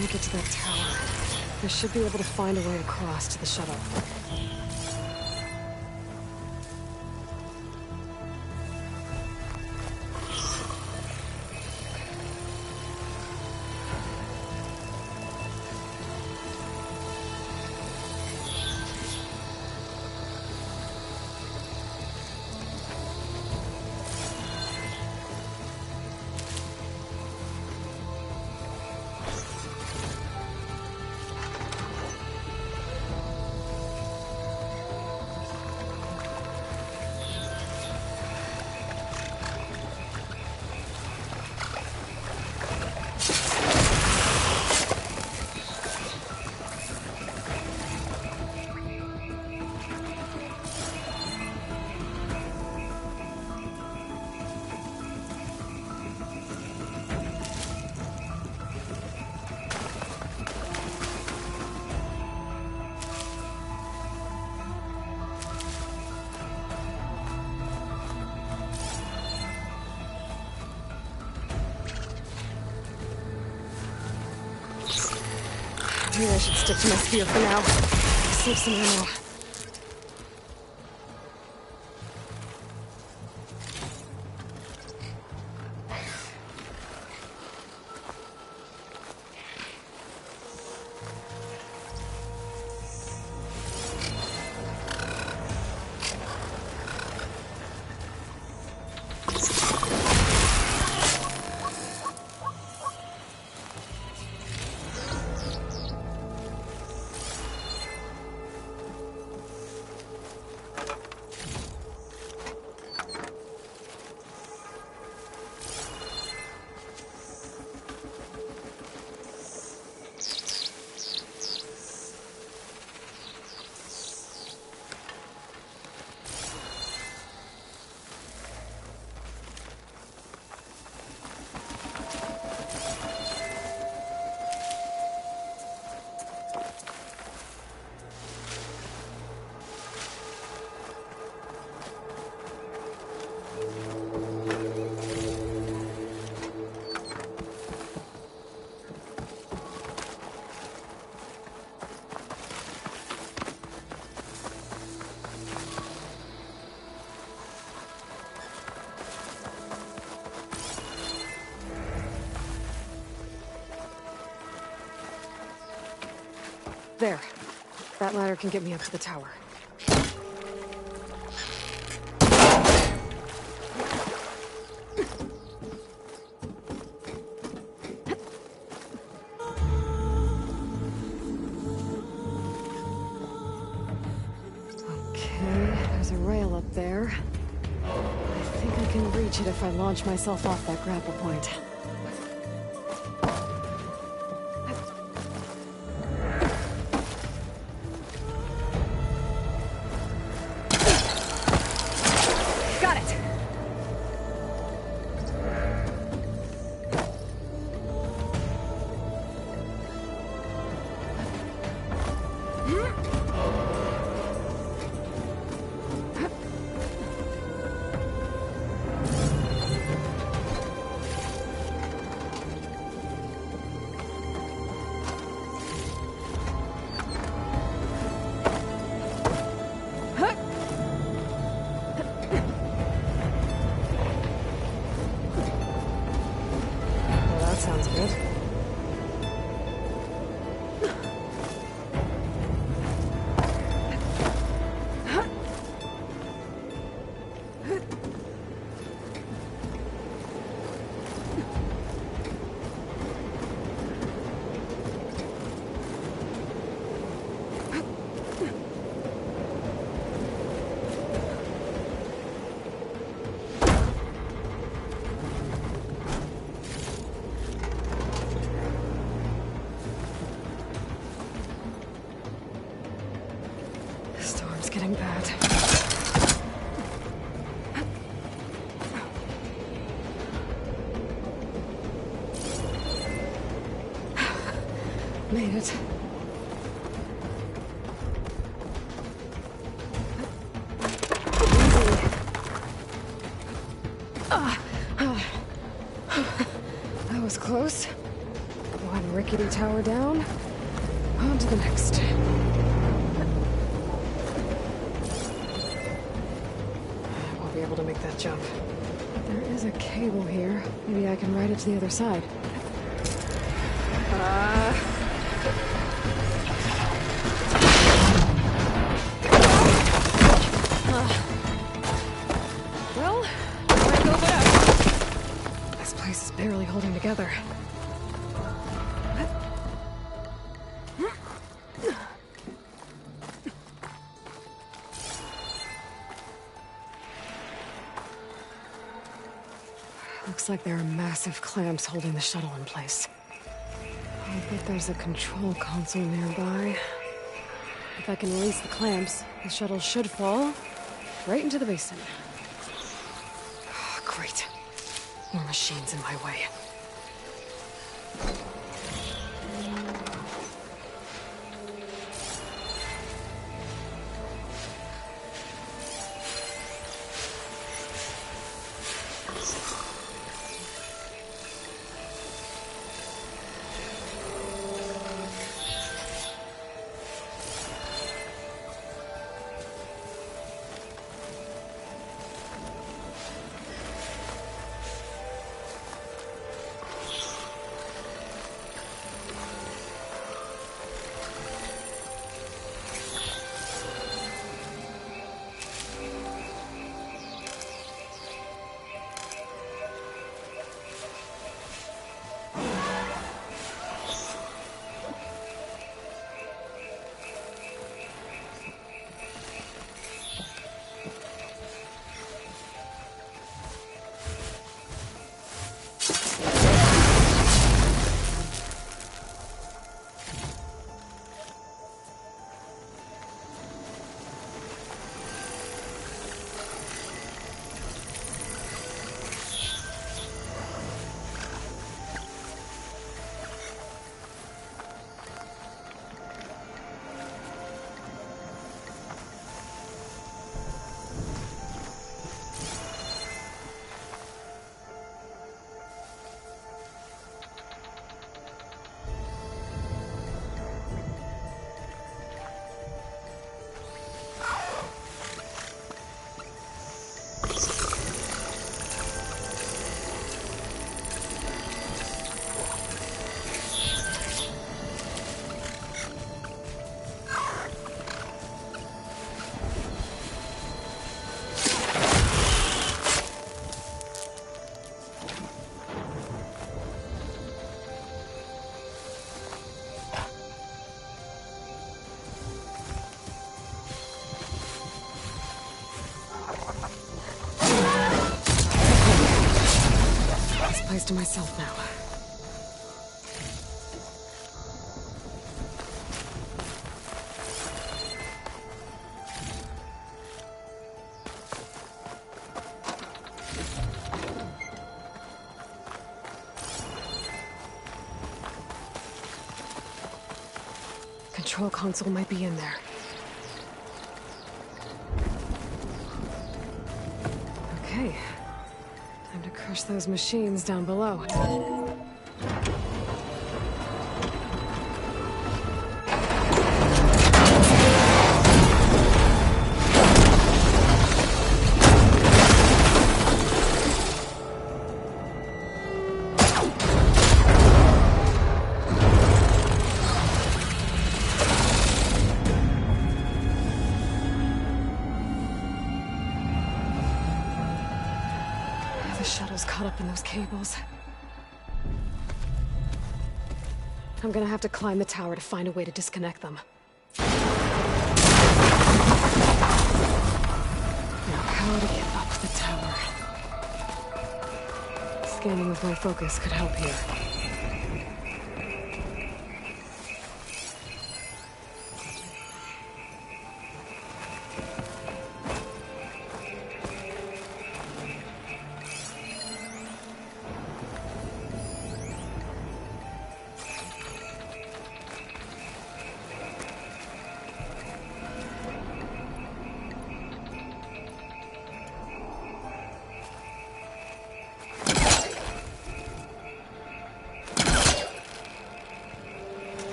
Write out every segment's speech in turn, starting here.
Make it to that tower. I should be able to find a way across to the shuttle. Maybe I should stick to my spear for now. Save some ammo. There. That ladder can get me up to the tower. Okay, there's a rail up there. I think I can reach it if I launch myself off that grapple point. Sounds good. Getting bad. Made it. That was close. One rickety tower down. On to the next. I won't be able to make that jump. There is a cable here. Maybe I can ride it to the other side. Well, might go back. This place is barely holding together. Looks like there are massive clamps holding the shuttle in place. I bet there's a control console nearby. If I can release the clamps, the shuttle should fall right into the basin. Oh, great. More machines in my way. Place to myself now. Control console might be in there. Okay. Time to crush those machines down below. The shuttle's caught up in those cables. I'm gonna have to climb the tower to find a way to disconnect them. Now, how to get up the tower? Scanning with my focus could help here.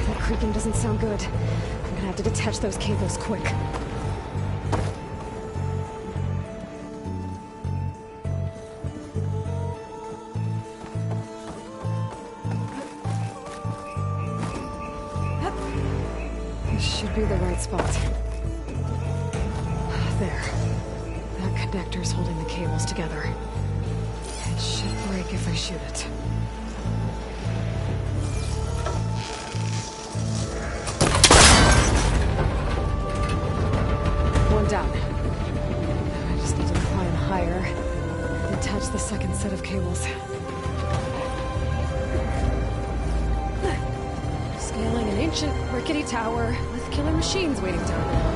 That creaking doesn't sound good. I'm gonna have to detach those cables quick. This should be the right spot. There. That connector's holding the cables together. It should break if I shoot it. One down. I just need to climb higher and attach the second set of cables. Scaling an ancient rickety tower with killer machines waiting down below.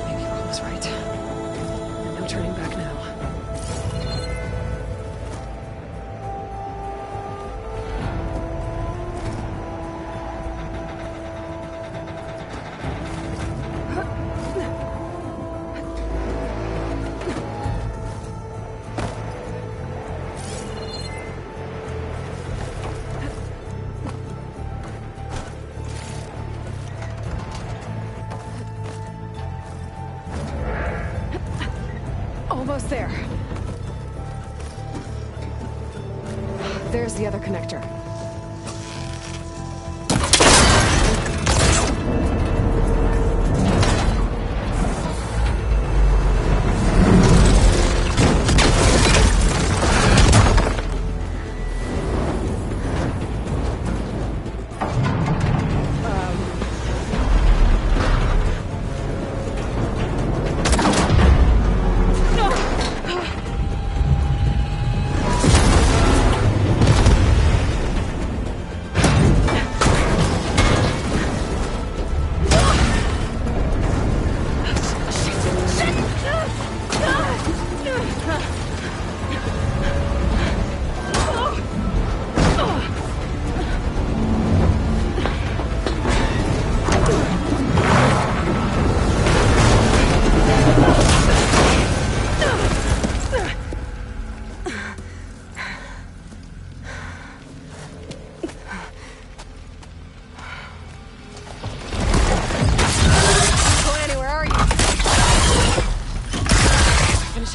Maybe Cole was right. And no turning back now. Almost there. There's the other connector.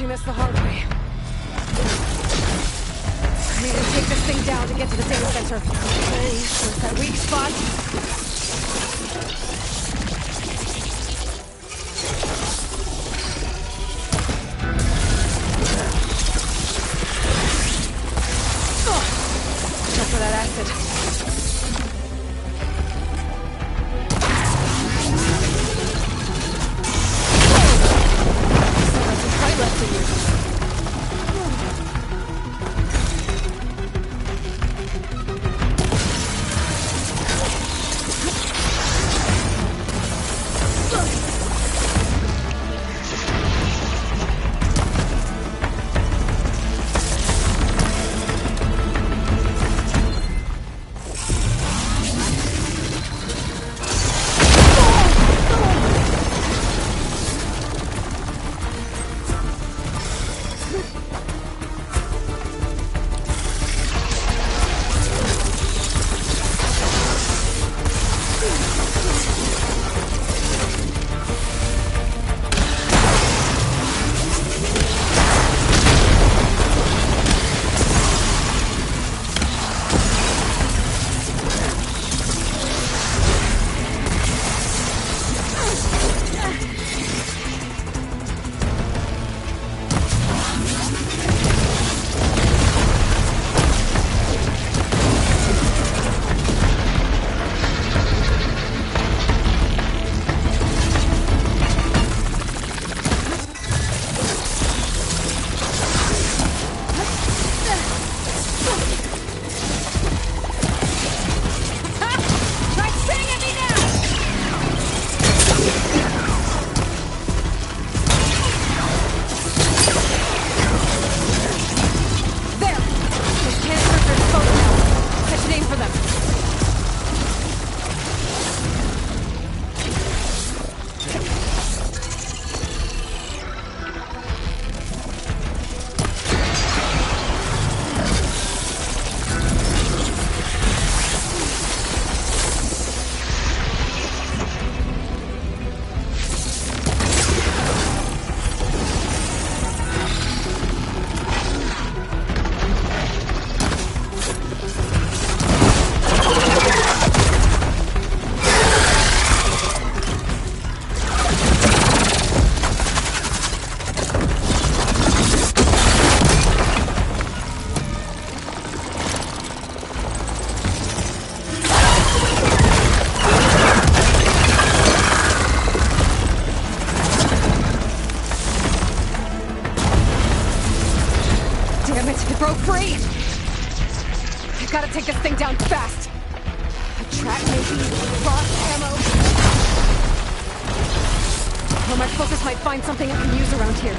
This the hard way. I need to take this thing down to get to the data center. Okay, where's that weak spot? Go for that acid. Left in you. Broke free! I gotta take this thing down fast! A trap maybe? Lost ammo? Well, my focus might find something I can use around here.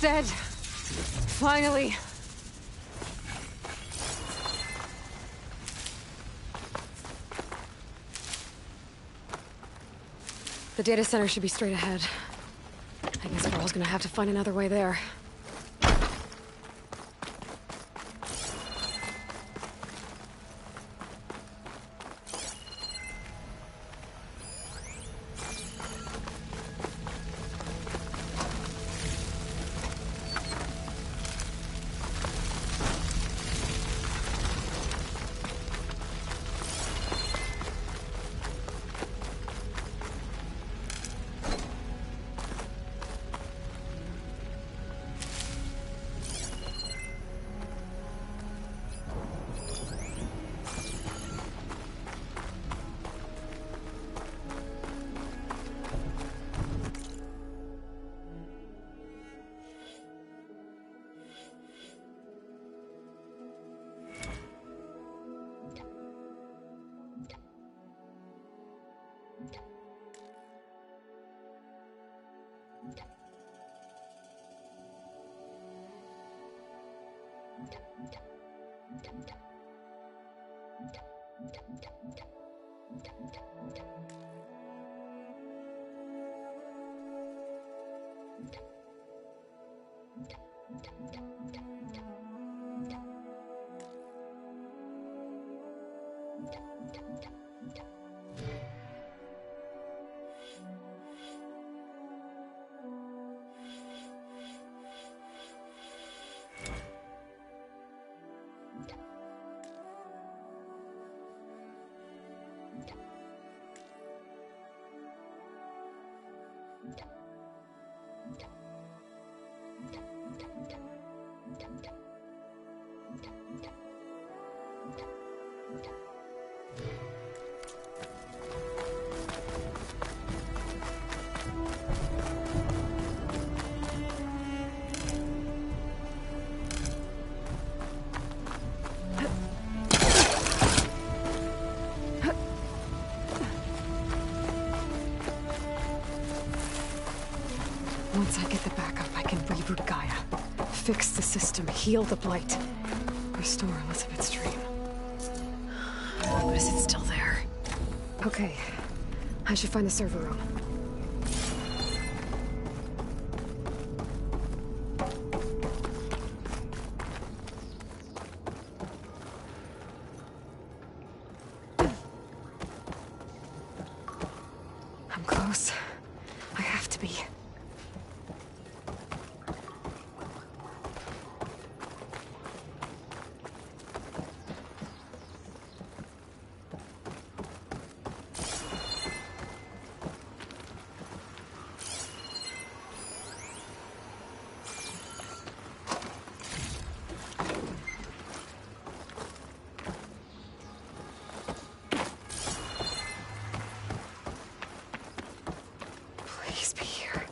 Dead. Finally. The data center should be straight ahead. I guess we're always gonna have to find another way there. Once I get the backup, I can reboot Gaia. Fix the system, heal the Blight. Restore Elizabeth's dream. But is it still there? Okay. I should find the server room. close. I have to be. Please be here.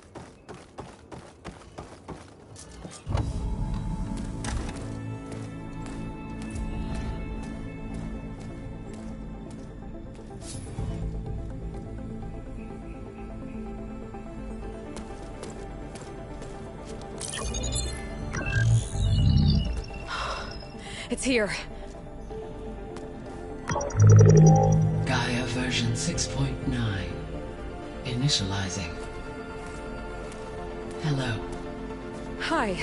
It's here. Gaia version 6.9. Initializing. Hello. Hi.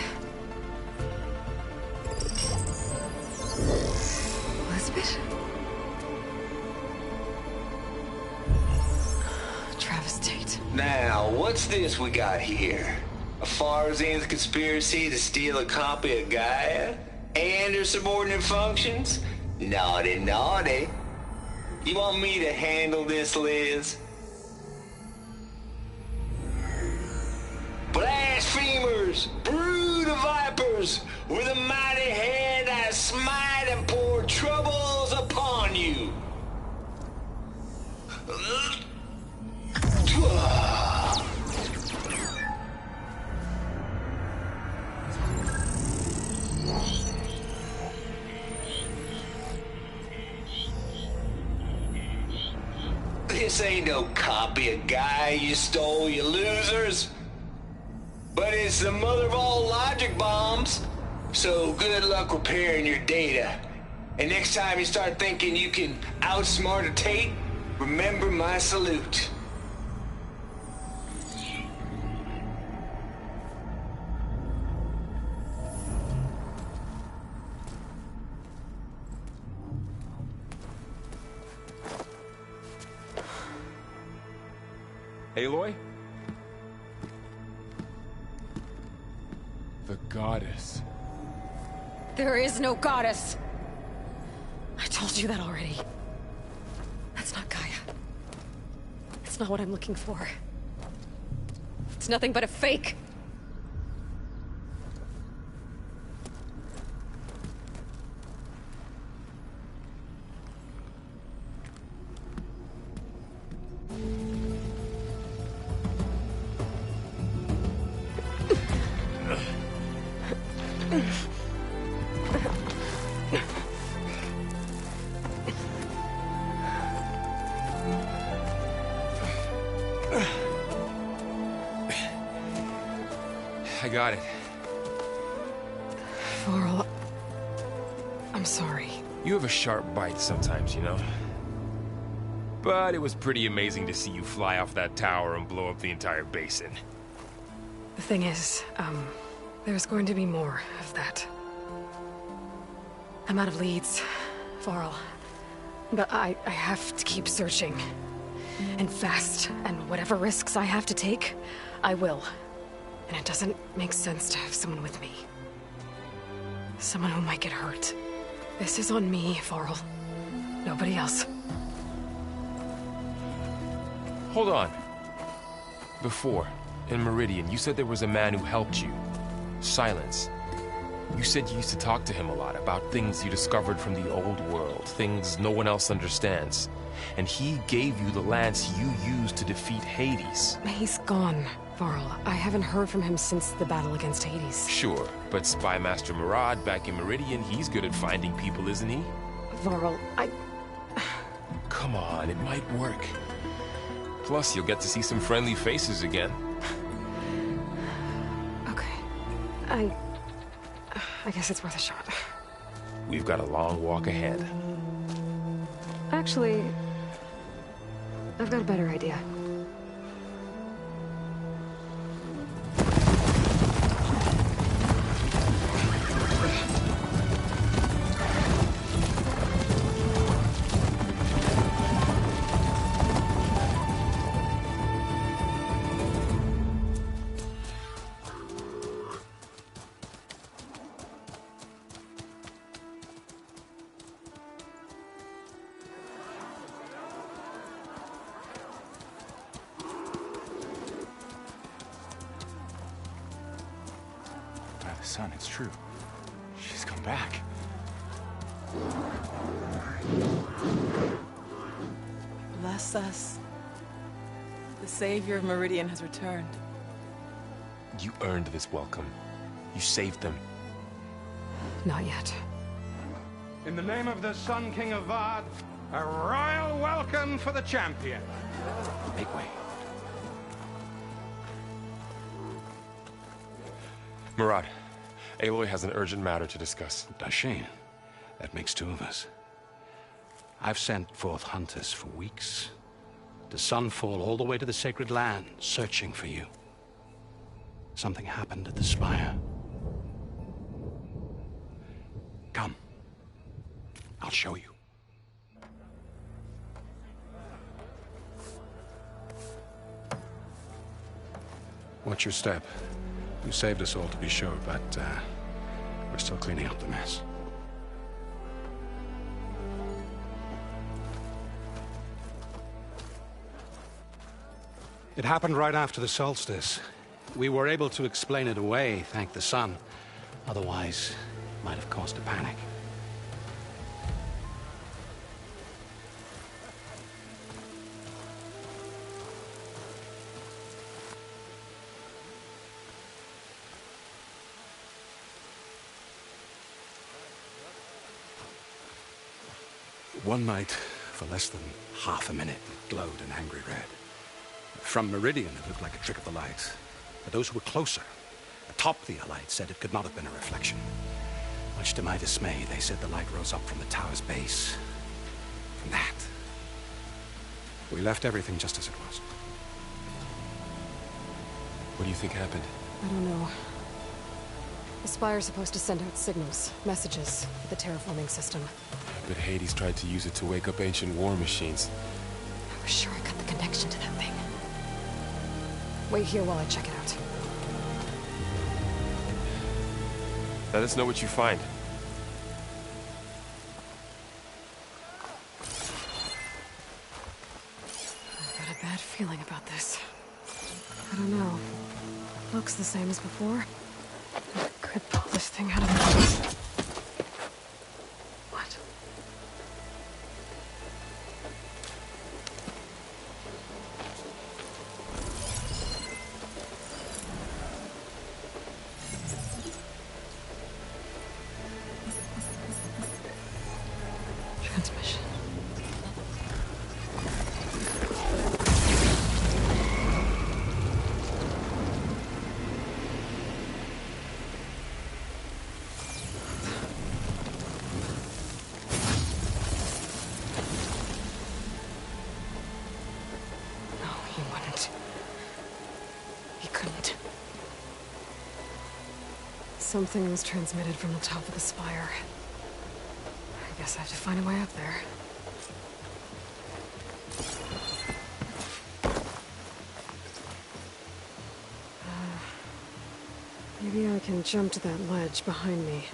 Elizabeth? Travis Tate. Now, what's this we got here? A Farzian's conspiracy to steal a copy of Gaia? And her subordinate functions? Naughty, naughty. You want me to handle this, Liz? Blasphemers! Brood of vipers! With a mighty hand I smite and pour troubles upon you! This ain't no copy of Gaia you stole, you losers. But it's the mother of all logic bombs. So good luck repairing your data. And next time you start thinking you can outsmart a Tate, remember my salute. Aloy? The goddess. There is no goddess. I told you that already. That's not Gaia. It's not what I'm looking for. It's nothing but a fake. I got it. Varl, I'm sorry. You have a sharp bite sometimes, you know? But it was pretty amazing to see you fly off that tower and blow up the entire basin. The thing is, there's going to be more of that. I'm out of leads, Varl. But I have to keep searching. And fast, and whatever risks I have to take, I will. And it doesn't make sense to have someone with me. Someone who might get hurt. This is on me, Varl. Nobody else. Hold on. Before, in Meridian, you said there was a man who helped you. Silence. You said you used to talk to him a lot about things you discovered from the old world, things no one else understands. And he gave you the lance you used to defeat Hades. He's gone, Varl. I haven't heard from him since the battle against Hades. Sure, but Spy Master Murad back in Meridian, he's good at finding people, isn't he? Varl, Come on, it might work. Plus, you'll get to see some friendly faces again. Okay. I guess it's worth a shot. We've got a long walk ahead. Actually, I've got a better idea. Son, it's true. She's come back. Bless us. The Savior of Meridian has returned. You earned this welcome. You saved them. Not yet. In the name of the Sun King of Vard, a royal welcome for the champion. Make way. Murad, Aloy has an urgent matter to discuss. Does she? That makes two of us. I've sent forth hunters for weeks, to Sunfall all the way to the Sacred Land, searching for you. Something happened at the Spire. Come. I'll show you. Watch your step. You saved us all, to be sure, but we're still cleaning up the mess. It happened right after the solstice. We were able to explain it away, thank the sun. Otherwise, it might have caused a panic. One night, for less than half a minute, it glowed an angry red. From Meridian, it looked like a trick of the light. But those who were closer, atop the Allied, said it could not have been a reflection. Much to my dismay, they said the light rose up from the tower's base. From that, we left everything just as it was. What do you think happened? I don't know. The Spire's supposed to send out signals, messages, for the terraforming system. But Hades tried to use it to wake up ancient war machines. I was sure I got the connection to that thing. Wait here while I check it out. Let us know what you find. I've got a bad feeling about this. I don't know. Looks the same as before. I could pull this thing out of the... What? Transmission. No, he wouldn't. He couldn't. Something was transmitted from the top of the spire. I guess I have to find a way up there. Maybe I can jump to that ledge behind me.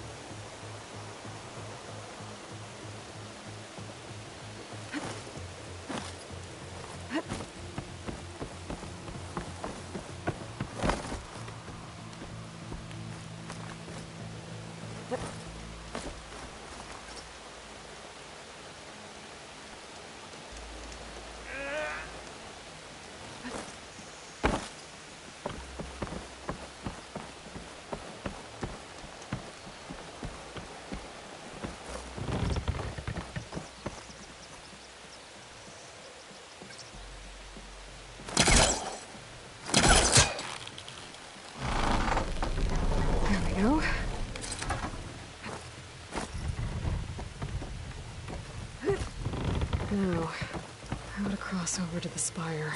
Go. Now, how to cross over to the spire.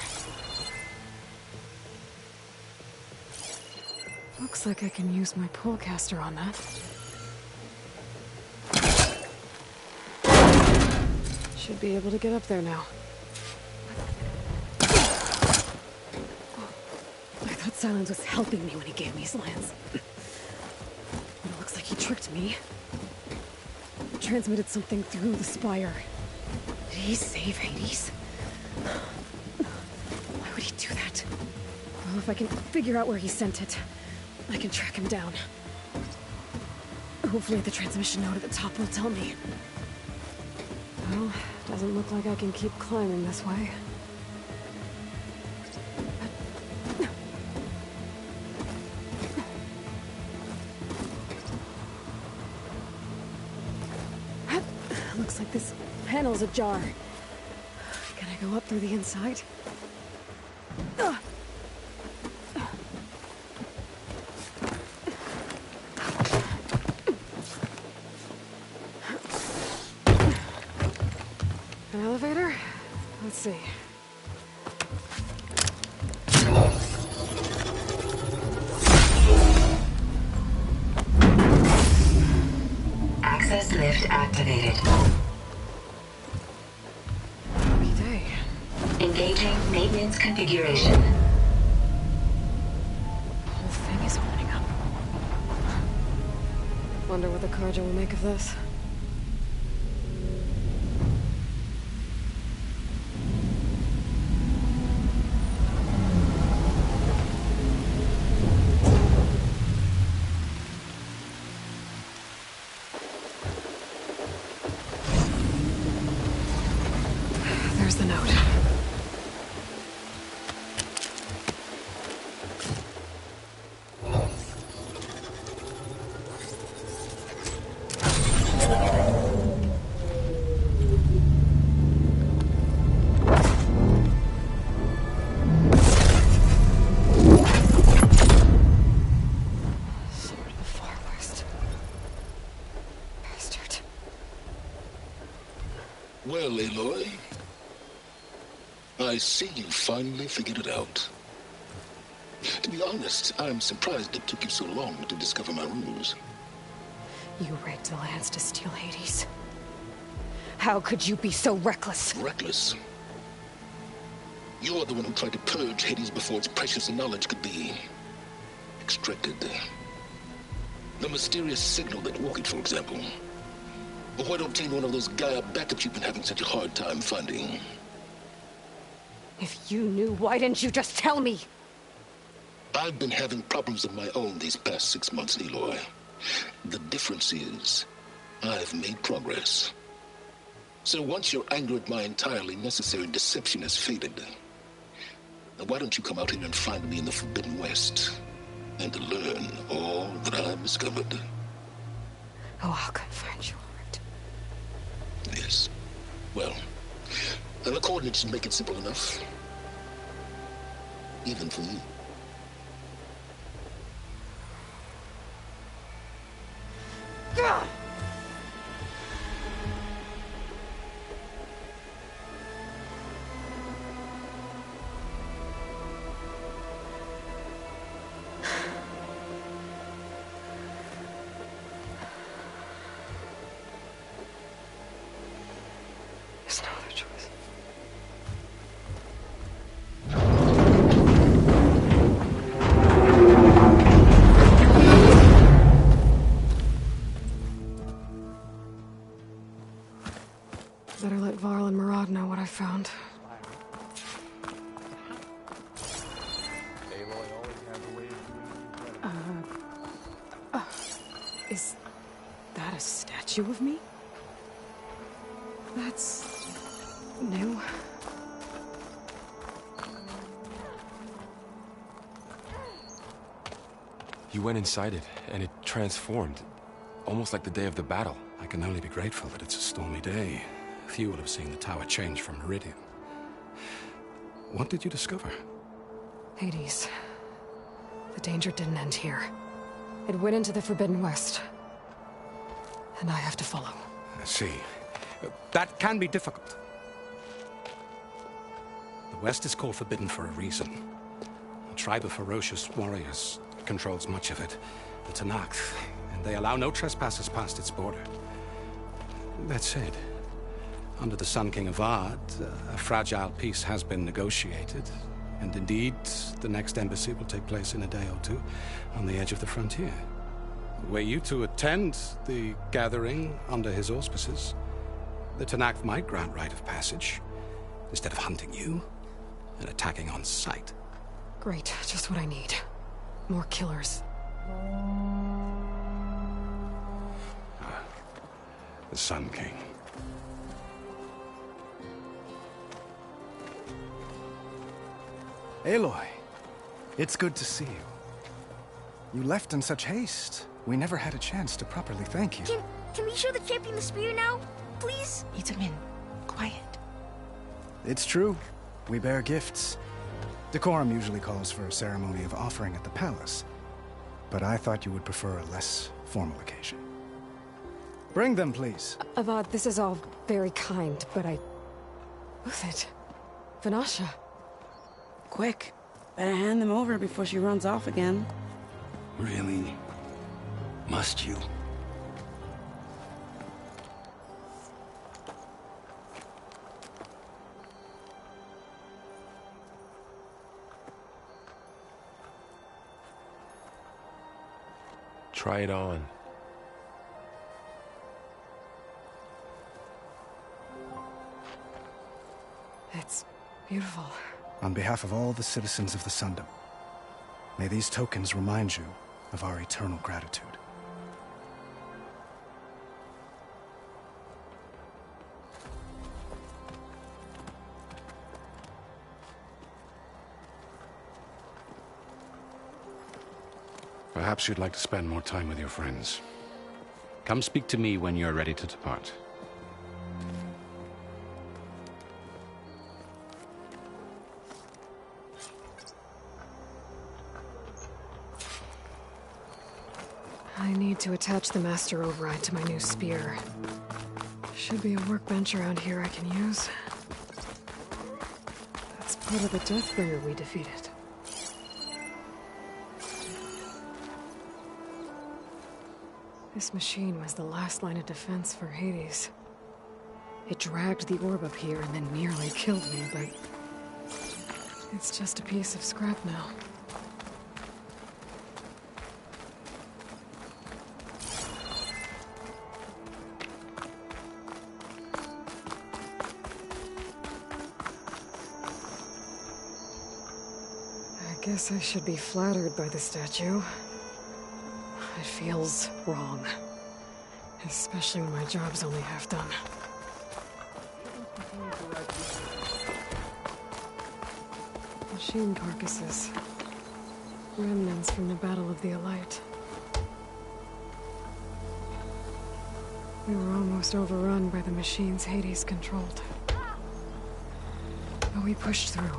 Looks like I can use my pullcaster on that. Should be able to get up there now. I thought Silence was helping me when he gave me his lance. He tricked me. Transmitted something through the spire. Did he save Hades? Why would he do that? Well, if I can figure out where he sent it, I can track him down. Hopefully the transmission node at the top will tell me. Well, doesn't look like I can keep climbing this way. Looks like this panel's ajar. Can I go up through the inside? An elevator? Let's see. Access lift activated. Lucky day. Engaging maintenance configuration. The whole thing is opening up. Wonder what the Carja will make of this. There's the note. Sword of the Far West. Bastard. Well, Aloy, I see you finally figured it out. To be honest, I'm surprised it took you so long to discover my ruse. You rigged the lands to steal Hades. How could you be so reckless? Reckless? You're the one who tried to purge Hades before its precious knowledge could be extracted. The mysterious signal that woke it, for example. Or why to obtain one of those Gaia backups you've been having such a hard time finding. If you knew, why didn't you just tell me? I've been having problems of my own these past 6 months, Aloy. The difference is, I've made progress. So once your anger at my entirely necessary deception has faded, now why don't you come out here and find me in the Forbidden West, and learn all that I've discovered? Oh, I'll come find you, all right. Yes. Well, and the coordinates make it simple enough. Even for you. Gah! There's no other choice. Better let Varl and Murad know what I found. Is that a statue of me? That's new. You went inside it, and it transformed. Almost like the day of the battle. I can only be grateful that it's a stormy day. Few will have seen the tower change from Meridian. What did you discover? Hades. The danger didn't end here. It went into the Forbidden West. And I have to follow. I see. That can be difficult. The West is called Forbidden for a reason. A tribe of ferocious warriors controls much of it. The Tenakth, and they allow no trespassers past its border. That said, under the Sun King of Ard, a fragile peace has been negotiated. And indeed, the next embassy will take place in a day or two on the edge of the frontier. Were you to attend the gathering under his auspices, the Tenakth might grant right of passage, instead of hunting you and attacking on sight. Great, just what I need. More killers. the Sun King. Aloy, it's good to see you. You left in such haste. We never had a chance to properly thank you. Can we show the champion the spear now? Please? Itamin, quiet. It's true. We bear gifts. Decorum usually calls for a ceremony of offering at the palace. But I thought you would prefer a less formal occasion. Bring them, please. Avad, this is all very kind, but Who's it? Vanasha. Quick. Better hand them over before she runs off again. Really? Must you? Try it on. It's beautiful. On behalf of all the citizens of the Sundom, may these tokens remind you of our eternal gratitude. Perhaps you'd like to spend more time with your friends. Come speak to me when you're ready to depart. I need to attach the master override to my new spear. Should be a workbench around here I can use. That's part of the Deathbringer we defeated. This machine was the last line of defense for Hades. It dragged the orb up here and then nearly killed me, but it's just a piece of scrap now. I guess I should be flattered by the statue. It feels wrong. Especially when my job's only half done. Machine carcasses. Remnants from the Battle of the Elite. We were almost overrun by the machines Hades controlled. But we pushed through.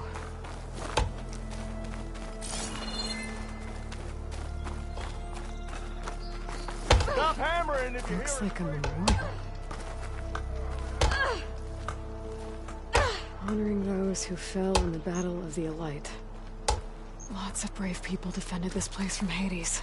Looks like a memorial. Honoring those who fell in the Battle of the Elite. Lots of brave people defended this place from Hades.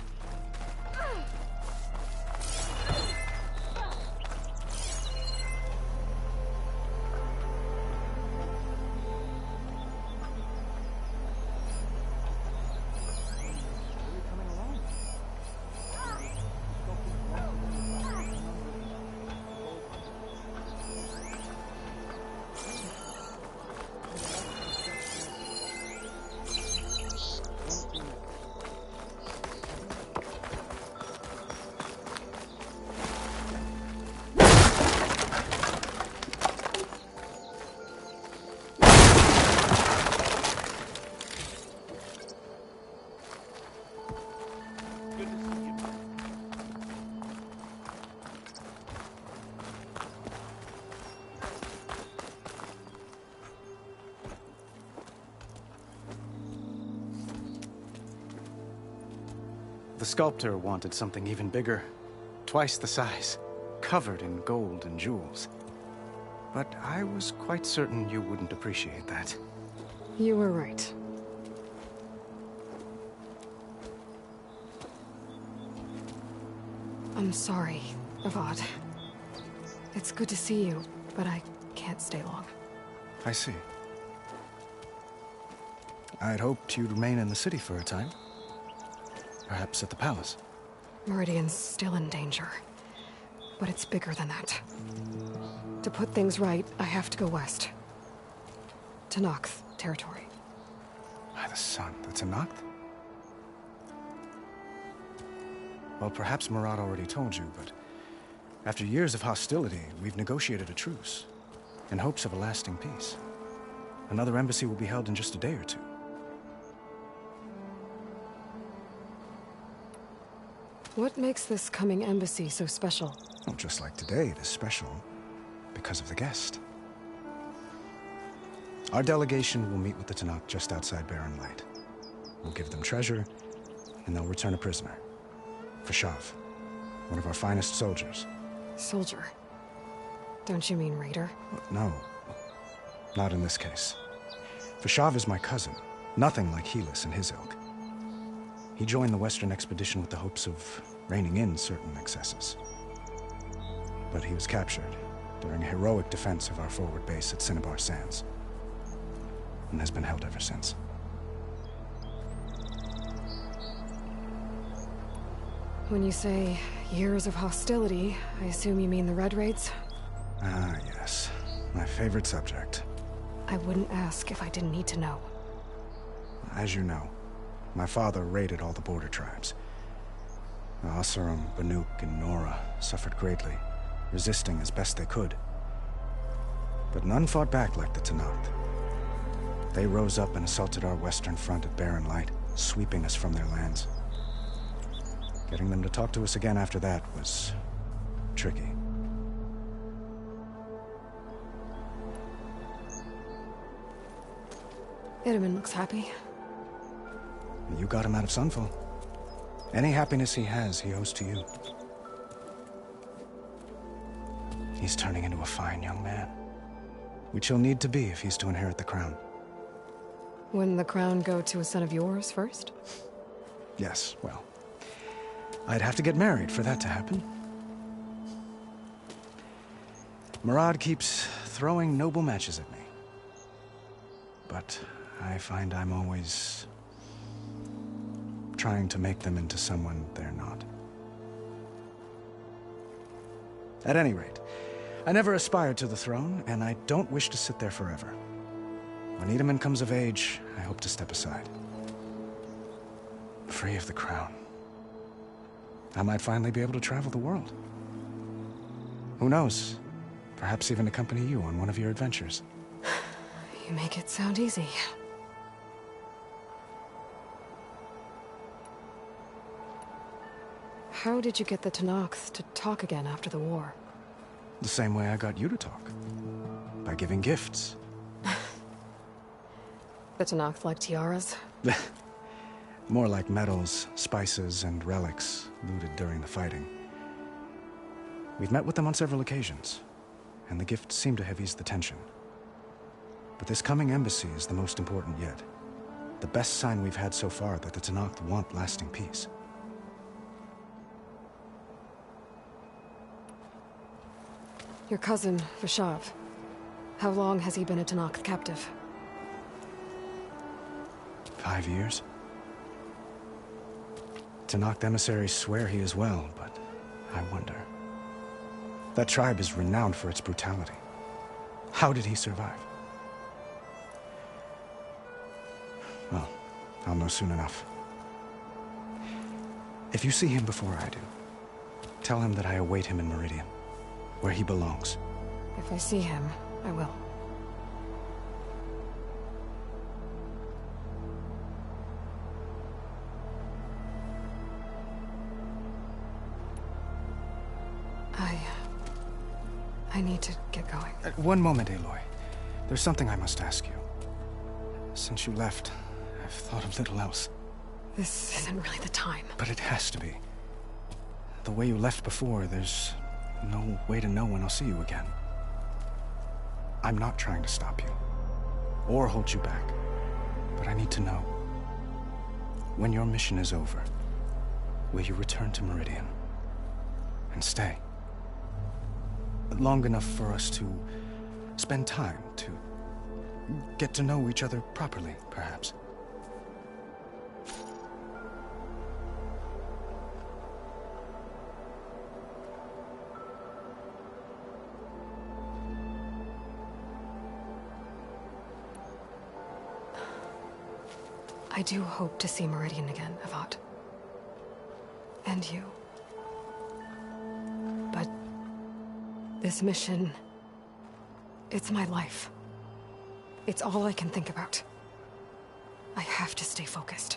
The sculptor wanted something even bigger, twice the size, covered in gold and jewels. But I was quite certain you wouldn't appreciate that. You were right. I'm sorry, Avad. It's good to see you, but I can't stay long. I see. I'd hoped you'd remain in the city for a time. Perhaps at the palace. Meridian's still in danger. But it's bigger than that. To put things right, I have to go west. To Noct territory. By the sun, that's a Noct? Well, perhaps Marat already told you, but After years of hostility, we've negotiated a truce, in hopes of a lasting peace. Another embassy will be held in just a day or two. What makes this coming embassy so special? Oh, just like today, it is special because of the guest. Our delegation will meet with the Tanakh just outside Barren Light. We'll give them treasure, and they'll return a prisoner. Vashav, one of our finest soldiers. Soldier? Don't you mean raider? No, not in this case. Vashav is my cousin, nothing like Helis and his ilk. He joined the Western expedition with the hopes of reining in certain excesses. But he was captured during a heroic defense of our forward base at Cinnabar Sands, and has been held ever since. When you say years of hostility, I assume you mean the Red Raids? Ah, yes. My favorite subject. I wouldn't ask if I didn't need to know. As you know, my father raided all the border tribes. Asurum, Banuk, and Nora suffered greatly, resisting as best they could. But none fought back like the Tanakh. They rose up and assaulted our western front at Barren Light, sweeping us from their lands. Getting them to talk to us again after that was tricky. Itaman looks happy. You got him out of Sunfall. Any happiness he has, he owes to you. He's turning into a fine young man, which he'll need to be if he's to inherit the crown. Wouldn't the crown go to a son of yours first? Yes, well, I'd have to get married for that to happen. Murad keeps throwing noble matches at me. But I find I'm always trying to make them into someone they're not. At any rate, I never aspired to the throne, and I don't wish to sit there forever. When Itaman comes of age, I hope to step aside. Free of the crown. I might finally be able to travel the world. Who knows? Perhaps even accompany you on one of your adventures. You make it sound easy. How did you get the Tanakh to talk again after the war? The same way I got you to talk. By giving gifts. The Tanakh like tiaras? More like medals, spices, and relics looted during the fighting. We've met with them on several occasions, and the gifts seem to have eased the tension. But this coming embassy is the most important yet. The best sign we've had so far that the Tanakh want lasting peace. Your cousin, Vashav. How long has he been a Tanakh captive? 5 years. Tanakh emissaries swear he is well, but I wonder. That tribe is renowned for its brutality. How did he survive? Well, I'll know soon enough. If you see him before I do, tell him that I await him in Meridian, where he belongs. If I see him, I will. I need to get going. One moment, Aloy. There's something I must ask you. Since you left, I've thought of little else. This isn't really the time. But it has to be. The way you left before, there's no way to know when I'll see you again. I'm not trying to stop you, or hold you back, but I need to know. When your mission is over, will you return to Meridian? And stay? Long enough for us to spend time, to get to know each other properly, perhaps. I do hope to see Meridian again, Avat. And you. But This mission... it's my life. It's all I can think about. I have to stay focused.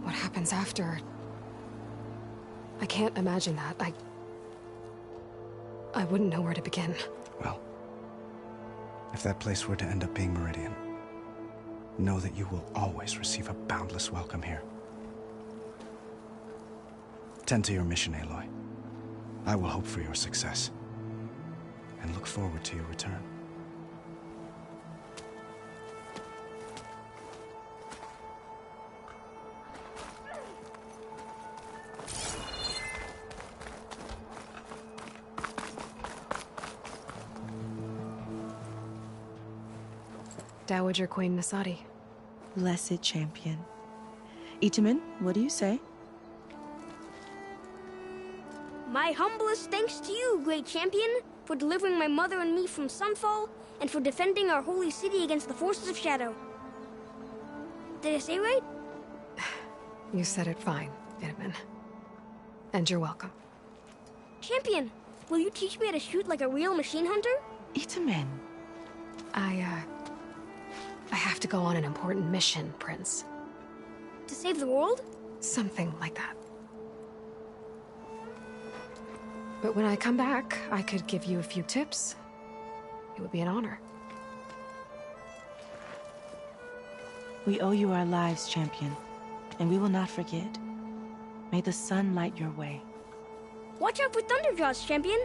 What happens after... I can't imagine that. I wouldn't know where to begin. Well, if that place were to end up being Meridian, know that you will always receive a boundless welcome here. Tend to your mission, Aloy. I will hope for your success, and look forward to your return. Dowager Queen Nasadi. Blessed champion. Itamen, what do you say? My humblest thanks to you, great champion, for delivering my mother and me from Sunfall, and for defending our holy city against the forces of Shadow. Did I say right? You said it fine, Itamen. And you're welcome. Champion, will you teach me how to shoot like a real machine hunter? Itamen. I have to go on an important mission, Prince. To save the world? Something like that. But when I come back, I could give you a few tips. It would be an honor. We owe you our lives, champion, and we will not forget. May the sun light your way. Watch out for Thunderjaws, champion!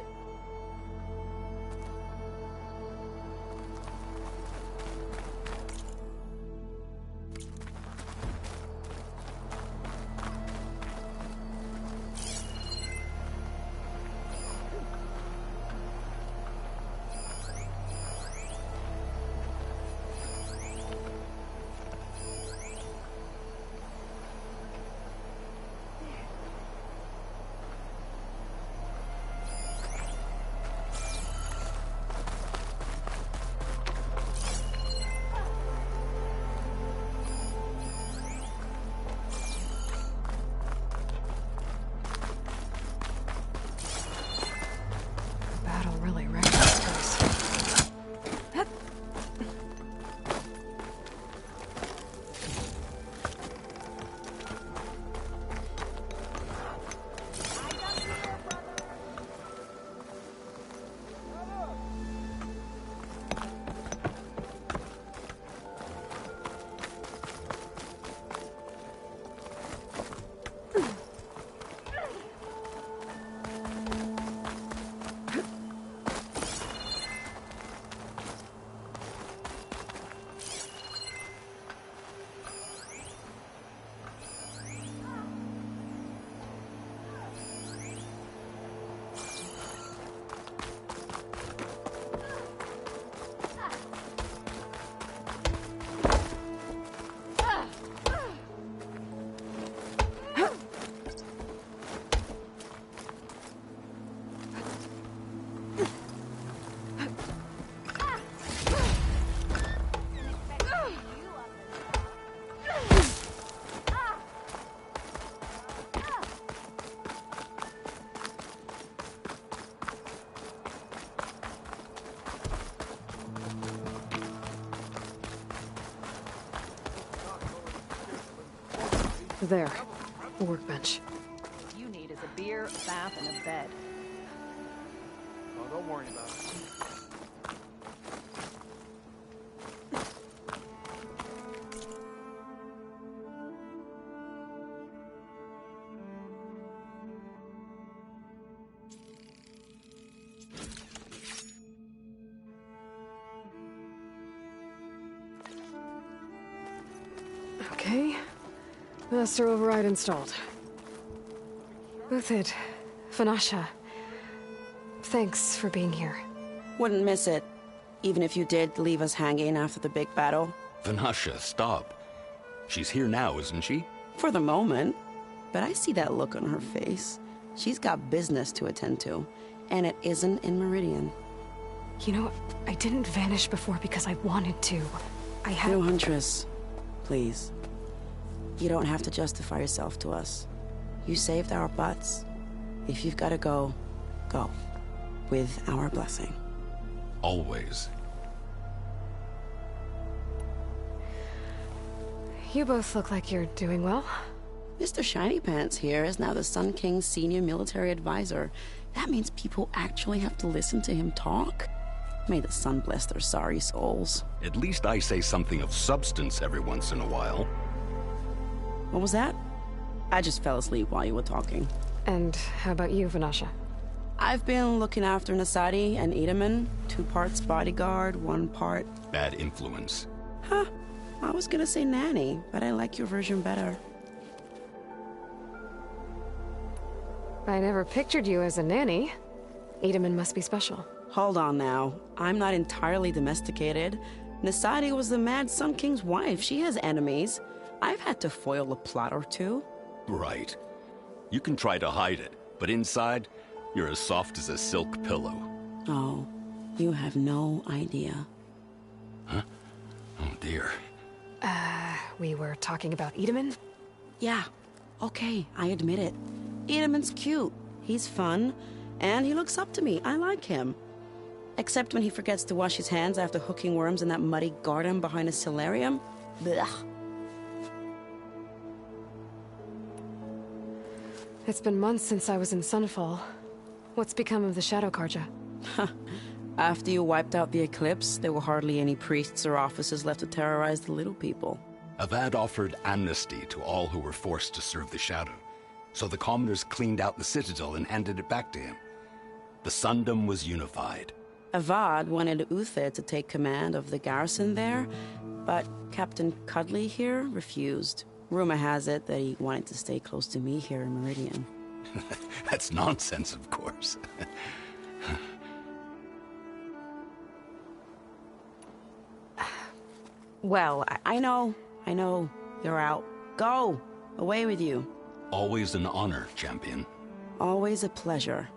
Really wrecked this place. There. A workbench. What you need is a beer, a bath, and a bed. Oh, don't worry about it. Okay. Master override installed. Uthid, Vanasha, thanks for being here. Wouldn't miss it, even if you did leave us hanging after the big battle. Vanasha, stop. She's here now, isn't she? For the moment. But I see that look on her face. She's got business to attend to, and it isn't in Meridian. You know, I didn't vanish before because I wanted to. I had... No, Huntress. Please. You don't have to justify yourself to us. You saved our butts. If you've got to go Go. With our blessing. Always. You both look like you're doing well. Mr. Shiny Pants here is now the Sun King's senior military advisor. That means people actually have to listen to him talk. May the sun bless their sorry souls. At least I say something of substance every once in a while. What was that? I just fell asleep while you were talking. And how about you, Vanasha? I've been looking after Nasadi and Edaman. 2 parts bodyguard, 1 part... Bad influence. Huh. I was gonna say nanny, but I like your version better. I never pictured you as a nanny. Edaman must be special. Hold on now. I'm not entirely domesticated. Nasadi was the Mad Sun King's wife. She has enemies. I've had to foil a plot or 2. Right. You can try to hide it, but inside, you're as soft as a silk pillow. Oh, you have no idea. Huh? Oh dear. We were talking about Edaman? Yeah. Okay, I admit it. Edaman's cute. He's fun. And he looks up to me. I like him. Except when he forgets to wash his hands after hooking worms in that muddy garden behind a solarium. Blech. It's been months since I was in Sunfall. What's become of the Shadow Karja? After you wiped out the eclipse, there were hardly any priests or officers left to terrorize the little people. Avad offered amnesty to all who were forced to serve the Shadow. So the commoners cleaned out the citadel and handed it back to him. The Sundom was unified. Avad wanted Uther to take command of the garrison there, but Captain Cudley here refused. Rumor has it that he wanted to stay close to me here in Meridian. That's nonsense, of course. Well, I know. You're out. Go! Away with you. Always an honor, champion. Always a pleasure.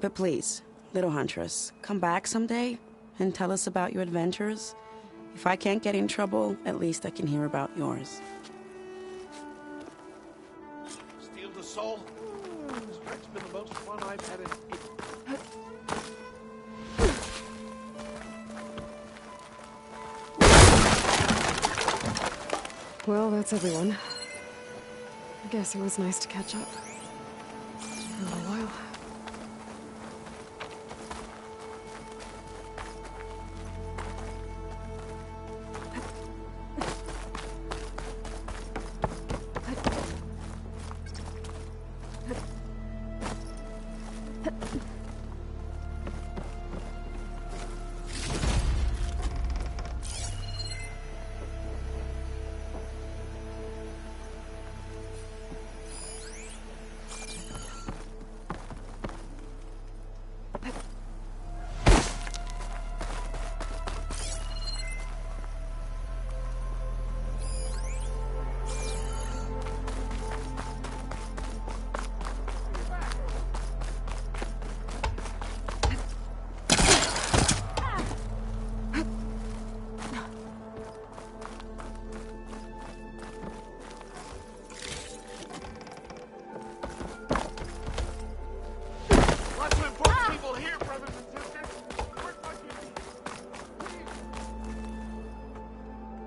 But please, little huntress, come back someday and tell us about your adventures. If I can't get in trouble, at least I can hear about yours. Steal the soul? This trip's been the most fun I've had in... Well, that's everyone. I guess it was nice to catch up. For a little while.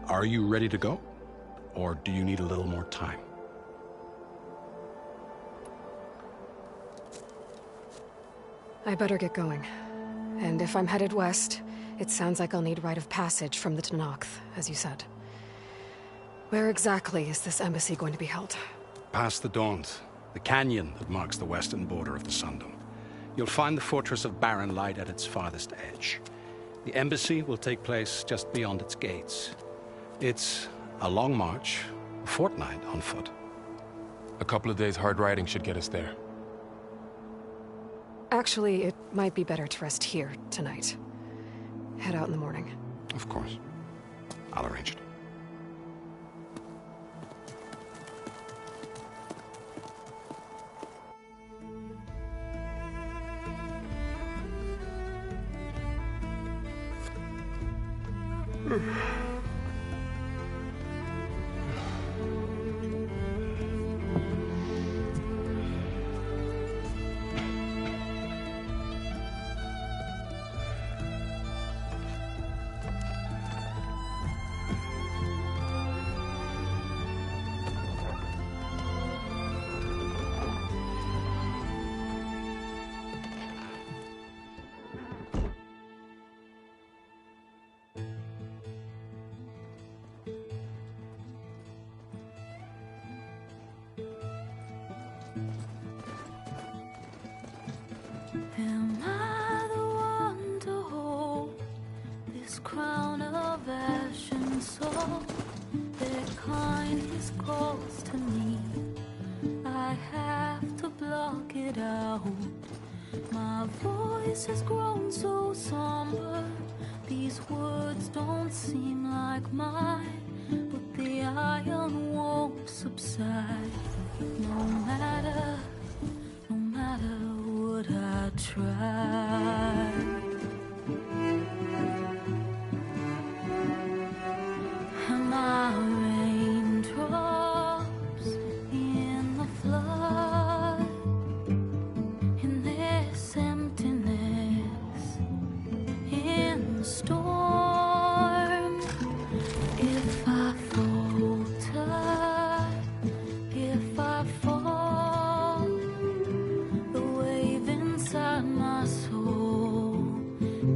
Are you ready to go? Or do you need a little more time? I better get going. And if I'm headed west, it sounds like I'll need rite of passage from the Tenakth, as you said. Where exactly is this embassy going to be held? Past the Daunt, the canyon that marks the western border of the Sundom. You'll find the fortress of Barren Light at its farthest edge. The embassy will take place just beyond its gates. It's a long march, a fortnight on foot. A couple of days hard riding should get us there. Actually, it might be better to rest here tonight. Head out in the morning. Of course. I'll arrange it. Am I the one to hold this crown of ash and soul? Their kindness calls to me. I have to block it out. My voice has grown so somber. These words don't seem like mine, but the iron won't subside. No matter what I try. Am I raindrops in the flood? In this emptiness, in the storm. If I falter, if I fall, the wave inside my soul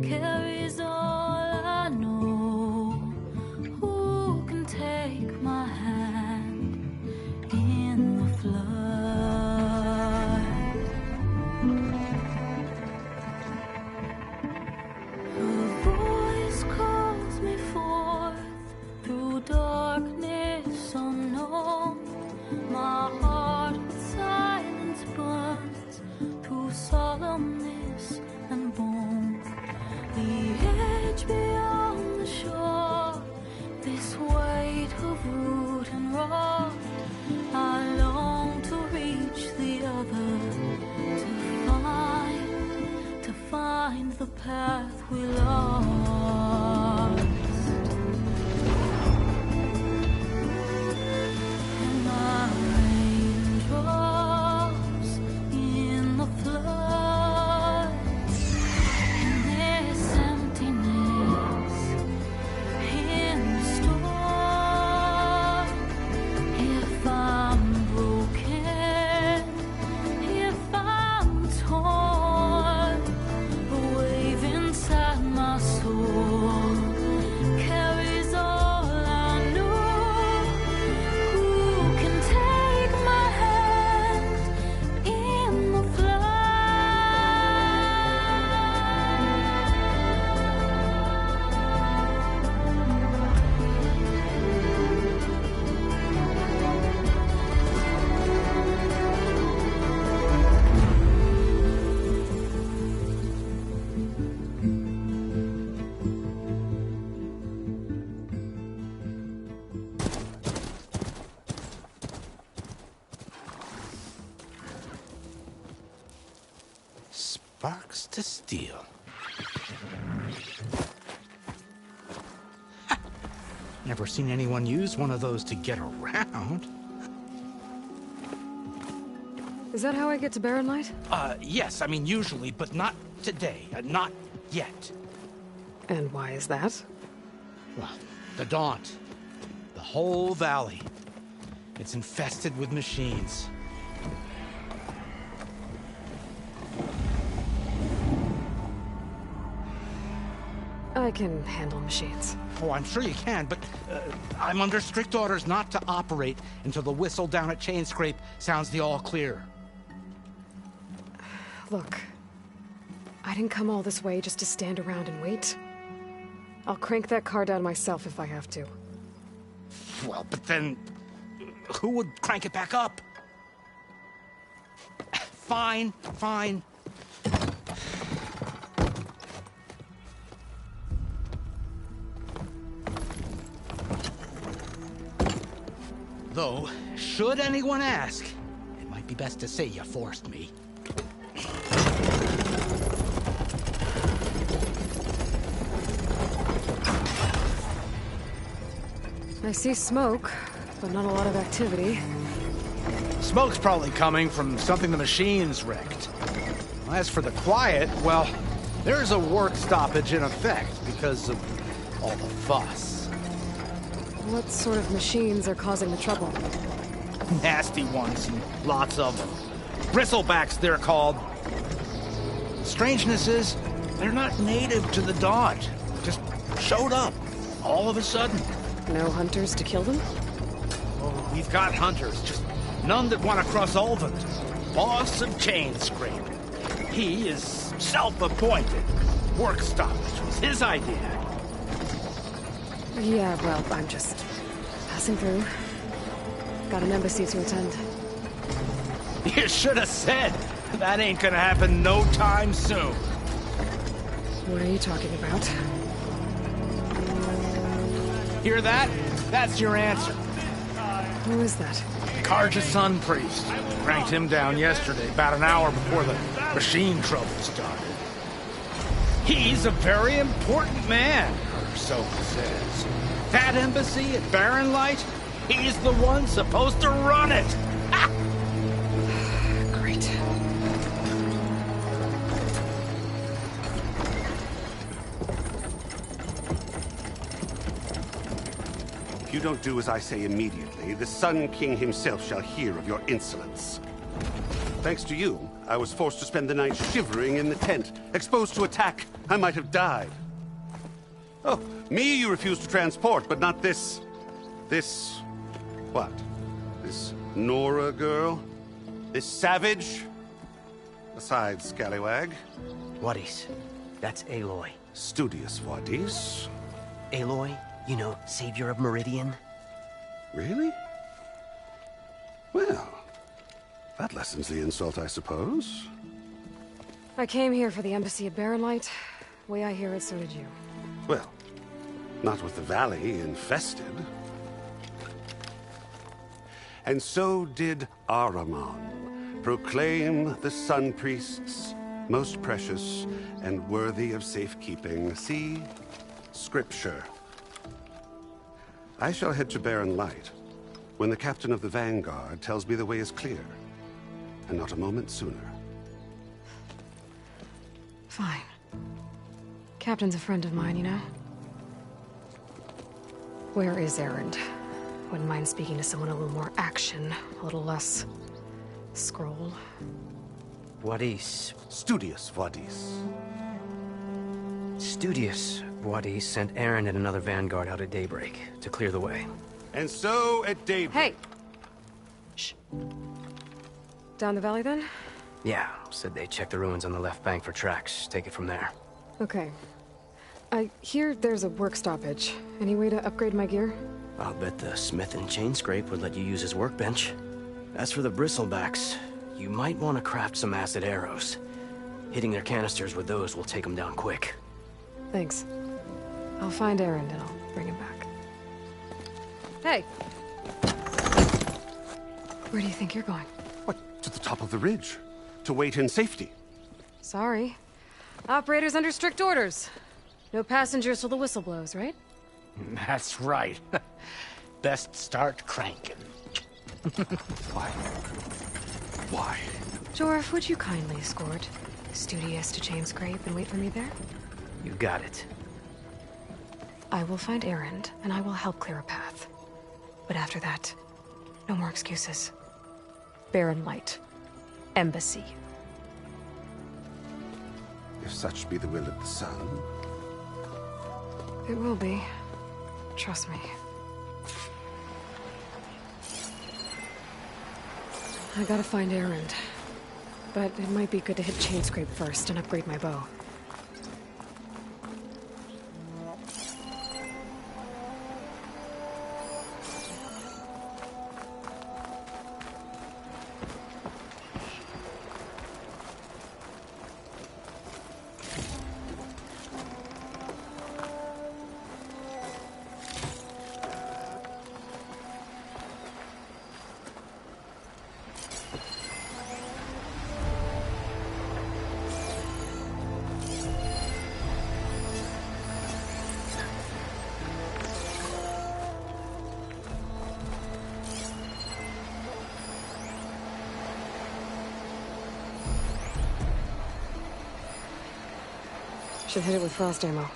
carries all I know. Who can take my hand in the flood? Her voice calls me forth through darkness unknown. My heart with silence burns through solemnness and bone. The edge beyond the shore, this weight of root and rod. I long to reach the other, to find the path we lost. And my raindrops in the flood, in this emptiness, in the storm. If I'm broken, if I'm torn, a wave inside my soul carries all I know. Who can take my hand in the Sparks to steel. Never seen anyone use one of those to get around. Is that how I get to Barren Light? Yes, I mean usually, but not today. Not yet. And why is that? Well, the Daunt. The whole valley. It's infested with machines. I can handle machines. Oh, I'm sure you can, but I'm under strict orders not to operate until the whistle down at Chain Scrape sounds the all clear. Look, I didn't come all this way just to stand around and wait. I'll crank that car down myself if I have to. Well, but then who would crank it back up? Fine, fine. Though, should anyone ask, it might be best to say you forced me. I see smoke, but not a lot of activity. Smoke's probably coming from something the machines wrecked. As for the quiet, well, there's a work stoppage in effect because of all the fuss. What sort of machines are causing the trouble? Nasty ones, and lots of them. Bristlebacks, they're called. Strangeness is, they're not native to the Daunt. Just showed up, all of a sudden. No hunters to kill them? Oh, we've got hunters, just none that want to cross Ulvund. Boss of Chain Scrape. He is self-appointed. Work stoppage was his idea. Yeah, well, I'm just passing through. Got an embassy to attend. You should have said. That ain't gonna happen no time soon. What are you talking about? Hear that? That's your answer. Who is that? Karja's Sun Priest. Cranked him down yesterday, about an hour before the machine trouble started. He's a very important man, or so he says. That embassy at Barren Light, he's the one supposed to run it. Ha! Great. If you don't do as I say immediately, the Sun King himself shall hear of your insolence. Thanks to you, I was forced to spend the night shivering in the tent. Exposed to attack, I might have died. Oh, me you refuse to transport, but not this... what? This Nora girl? This savage? Besides, scallywag. Wadis. That's Aloy. Studious Wadis. Aloy, you know, savior of Meridian. Really? Well, that lessens the insult, I suppose. I came here for the embassy at Barren Light. Way I hear it, so did you. Well, not with the valley infested. And so did Ahriman proclaim the Sun Priests most precious and worthy of safekeeping. See? Scripture. I shall head to Barren Light when the captain of the Vanguard tells me the way is clear, and not a moment sooner. Fine. Captain's a friend of mine, you know? Where is Erend? Wouldn't mind speaking to someone a little more action, a little less... scroll. Wadis. Studious Wadis. Studious Wadis sent Erend and another Vanguard out at daybreak to clear the way. And so at daybreak... Hey! Shh. Down the valley, then? Yeah, said they checked the ruins on the left bank for tracks. Take it from there. Okay. I hear there's a work stoppage. Any way to upgrade my gear? I'll bet the smith and chain scrape would let you use his workbench. As for the bristlebacks, you might want to craft some acid arrows. Hitting their canisters with those will take them down quick. Thanks. I'll find Erend and I'll bring him back. Hey! Where do you think you're going? What? To the top of the ridge. To wait in safety. Sorry. Operator's under strict orders. No passengers till the whistle blows, right? That's right. Best start cranking. Why? Why? Jorf, would you kindly escort Studious to Chain Scrape and wait for me there? You got it. I will find Erend, and I will help clear a path. But after that, no more excuses. Barren Light. Embassy. If such be the will of the sun. It will be. Trust me. I gotta find Erend. But it might be good to hit Chain Scrape first and upgrade my bow. Should hit it with frost ammo.